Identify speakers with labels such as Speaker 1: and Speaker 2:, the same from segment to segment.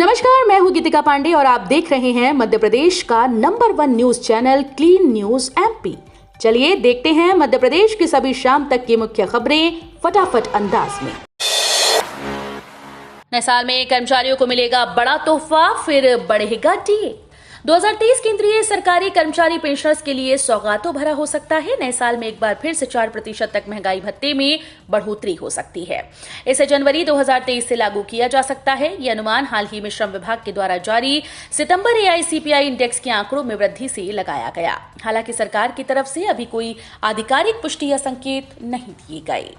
Speaker 1: नमस्कार, मैं हूं गीतिका पांडे और आप देख रहे हैं मध्य प्रदेश का number 1 news channel clean news MP. चलिए देखते हैं मध्य प्रदेश की सभी शाम तक की मुख्य खबरें फटाफट अंदाज में। नए साल में कर्मचारियों को मिलेगा बड़ा तोहफा, फिर बढ़ेगा डीए। 2023 केंद्रीय सरकारी कर्मचारी पेंशनर्स के लिए सौगातों भरा हो सकता है। नए साल में एक बार फिर से 4% तक महंगाई भत्ते में बढ़ोतरी हो सकती है। इसे जनवरी 2023 से लागू किया जा सकता है। यह अनुमान हाल ही में श्रम विभाग के द्वारा जारी सितंबर एआईसीपीआई इंडेक्स के आंकड़ों में वृद्धि से लगाया गया। हालांकि सरकार की तरफ से अभी कोई आधिकारिक पुष्टि या संकेत नहीं दिए गए।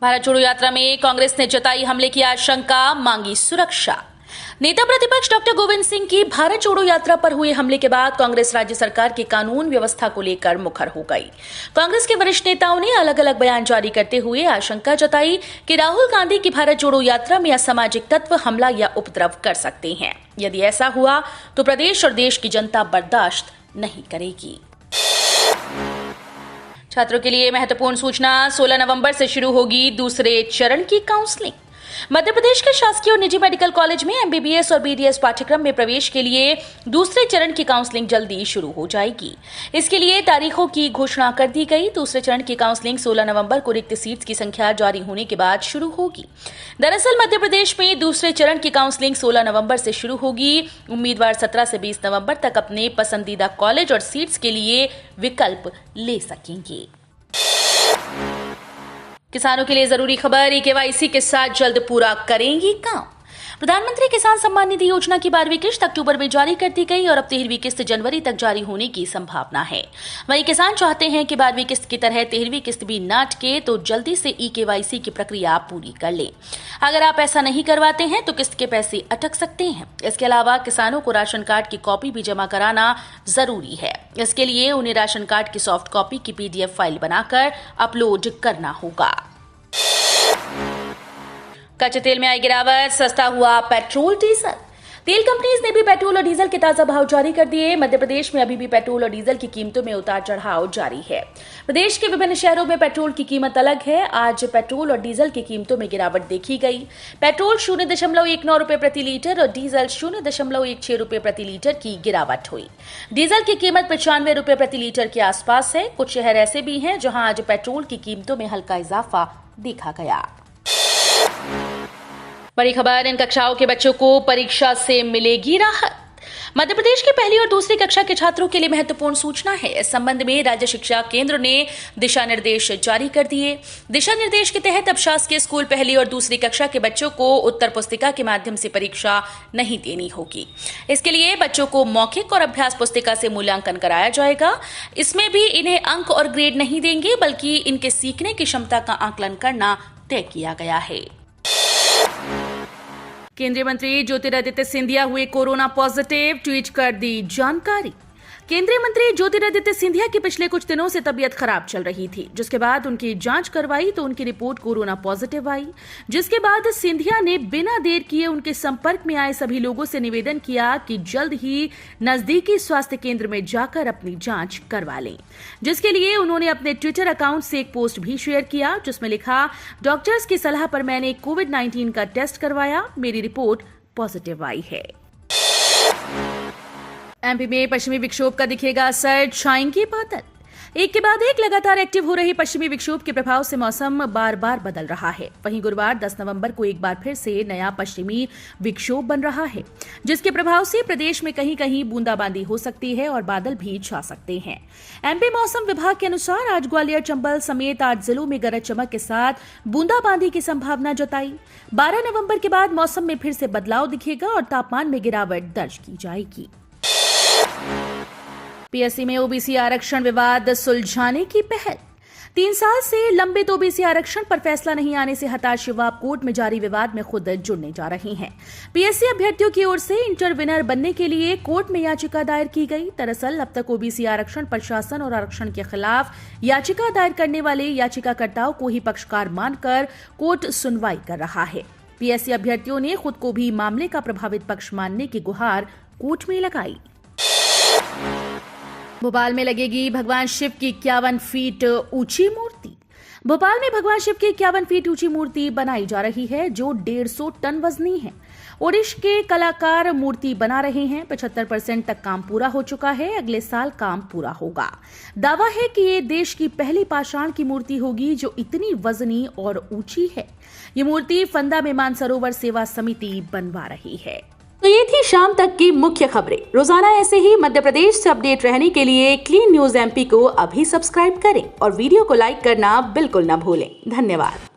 Speaker 1: भारत जोड़ो यात्रा में कांग्रेस ने जताई हमले की आशंका, मांगी सुरक्षा। नेता प्रतिपक्ष डॉक्टर गोविंद सिंह की भारत जोड़ो यात्रा पर हुए हमले के बाद कांग्रेस राज्य सरकार की कानून व्यवस्था को लेकर मुखर हो गई। कांग्रेस के वरिष्ठ नेताओं ने अलग अलग बयान जारी करते हुए आशंका जताई कि राहुल गांधी की भारत जोड़ो यात्रा में असामाजिक तत्व हमला या उपद्रव कर सकते हैं। यदि ऐसा हुआ तो प्रदेश और देश की जनता बर्दाश्त नहीं करेगी। छात्रों के लिए महत्वपूर्ण सूचना, 16 नवंबर से शुरू होगी दूसरे चरण की काउंसलिंग। मध्य प्रदेश के शासकीय और निजी मेडिकल कॉलेज में एमबीबीएस और बीडीएस पाठ्यक्रम में प्रवेश के लिए दूसरे चरण की काउंसलिंग जल्दी शुरू हो जाएगी। इसके लिए तारीखों की घोषणा कर दी गई। दूसरे चरण की काउंसलिंग 16 नवंबर को रिक्त सीट्स की संख्या जारी होने के बाद शुरू होगी। दरअसल मध्य प्रदेश में दूसरे चरण की काउंसलिंग 16 नवंबर से शुरू होगी। उम्मीदवार 17 से 20 नवंबर तक अपने पसंदीदा कॉलेज और सीट्स के लिए विकल्प ले सकेंगे। किसानों के लिए जरूरी खबर, ई-केवाईसी के साथ जल्द पूरा करेंगी काम। प्रधानमंत्री किसान सम्मान निधि योजना की 12वीं किस्त अक्टूबर में जारी कर दी गई और अब 13वीं किस्त जनवरी तक जारी होने की संभावना है। वहीं किसान चाहते हैं कि 12वीं किस्त की तरह 13वीं किस्त भी न अटके तो जल्दी से ई-केवाईसी की प्रक्रिया पूरी कर ले। अगर आप ऐसा नहीं करवाते हैं तो किस्त के पैसे अटक सकते हैं। इसके अलावा किसानों को राशन कार्ड की कॉपी भी जमा कराना जरूरी है। इसके लिए उन्हें राशन कार्ड की सॉफ्ट कॉपी की पीडीएफ फाइल बनाकर अपलोड करना होगा। कच्चे तेल में आई गिरावट, सस्ता हुआ पेट्रोल डीजल। तेल कंपनीज ने भी पेट्रोल और डीजल के ताजा भाव जारी कर दिए। मध्य प्रदेश में अभी भी पेट्रोल और डीजल की कीमतों में उतार चढ़ाव जारी है। प्रदेश के विभिन्न शहरों में पेट्रोल की कीमत अलग है। आज पेट्रोल और डीजल की कीमतों में गिरावट देखी गई। पेट्रोल 0.19 रुपए प्रति लीटर और डीजल 0.16 रुपए प्रति लीटर की गिरावट हुई। डीजल की कीमत 95 रुपए प्रति लीटर के आसपास है। कुछ शहर ऐसे भी हैं जहां आज पेट्रोल की कीमतों में हल्का इजाफा देखा गया। बड़ी खबर, इन कक्षाओं के बच्चों को परीक्षा से मिलेगी राहत। मध्य प्रदेश की पहली और दूसरी कक्षा के छात्रों के लिए महत्वपूर्ण सूचना है। इस संबंध में राज्य शिक्षा केंद्र ने दिशा निर्देश जारी कर दिए। दिशा निर्देश के तहत अब शासकीय स्कूल पहली और दूसरी कक्षा के बच्चों को उत्तर पुस्तिका के माध्यम से परीक्षा नहीं देनी होगी। इसके लिए बच्चों को मौखिक और अभ्यास पुस्तिका से मूल्यांकन कराया जाएगा। इसमें भी इन्हें अंक और ग्रेड नहीं देंगे, बल्कि इनके सीखने की क्षमता का आकलन करना तय किया गया है। केंद्रीय मंत्री ज्योतिरादित्य सिंधिया हुए कोरोना पॉजिटिव, ट्वीट कर दी जानकारी। केंद्रीय मंत्री ज्योतिरादित्य सिंधिया की पिछले कुछ दिनों से तबीयत खराब चल रही थी, जिसके बाद उनकी जांच करवाई तो उनकी रिपोर्ट कोरोना पॉजिटिव आई। जिसके बाद सिंधिया ने बिना देर किए उनके संपर्क में आए सभी लोगों से निवेदन किया कि जल्द ही नजदीकी स्वास्थ्य केंद्र में जाकर अपनी जांच करवा लें। जिसके लिए उन्होंने अपने ट्विटर अकाउंट से एक पोस्ट भी शेयर किया, जिसमें लिखा, डॉक्टर्स की सलाह पर मैंने कोविड-19 का टेस्ट करवाया, मेरी रिपोर्ट पॉजिटिव आई है। एमपी में पश्चिमी विक्षोभ का दिखेगा असर, छाएंगे बादल। एक के बाद एक लगातार एक्टिव हो रही पश्चिमी विक्षोभ के प्रभाव से मौसम बार बार बदल रहा है। वहीं गुरुवार 10 नवंबर को एक बार फिर से नया पश्चिमी विक्षोभ बन रहा है, जिसके प्रभाव से प्रदेश में कहीं कहीं बूंदाबांदी हो सकती है और बादल भी छा सकते हैं। एमपी मौसम विभाग के अनुसार आज ग्वालियर, चंबल समेत 8 जिलों में गरज चमक के साथ बूंदाबांदी की संभावना जताई। 12 नवंबर के बाद मौसम में फिर से बदलाव दिखेगा और तापमान में गिरावट दर्ज की जाएगी। पीएससी में ओबीसी आरक्षण विवाद सुलझाने की पहल। 3 साल से लंबित ओबीसी आरक्षण पर फैसला नहीं आने से हताश युवा कोर्ट में जारी विवाद में खुद जुड़ने जा रहे हैं। पीएससी अभ्यर्थियों की ओर से इंटरविनर बनने के लिए कोर्ट में याचिका दायर की गई। दरअसल अब तक ओबीसी आरक्षण पर शासन और आरक्षण के खिलाफ याचिका दायर करने वाले याचिकाकर्ताओं को ही पक्षकार मानकर कोर्ट सुनवाई कर रहा है। पीएससी अभ्यर्थियों ने खुद को भी मामले का प्रभावित पक्ष मानने की गुहार कोर्ट में लगाई। भोपाल में लगेगी भगवान शिव की 51 फीट ऊंची मूर्ति। भोपाल में भगवान शिव की 51 फीट ऊंची मूर्ति बनाई जा रही है जो 150 टन वजनी है। ओडिशा के कलाकार मूर्ति बना रहे हैं। 75% तक काम पूरा हो चुका है। अगले साल काम पूरा होगा। दावा है कि ये देश की पहली पाषाण की मूर्ति होगी जो इतनी वजनी और ऊंची है। ये मूर्ति फंदा में मानसरोवर सेवा समिति बनवा रही है।
Speaker 2: तो ये थी शाम तक की मुख्य खबरें। रोजाना ऐसे ही मध्य प्रदेश से अपडेट रहने के लिए क्लीन न्यूज MP को अभी सब्सक्राइब करें और वीडियो को लाइक करना बिल्कुल न भूलें। धन्यवाद।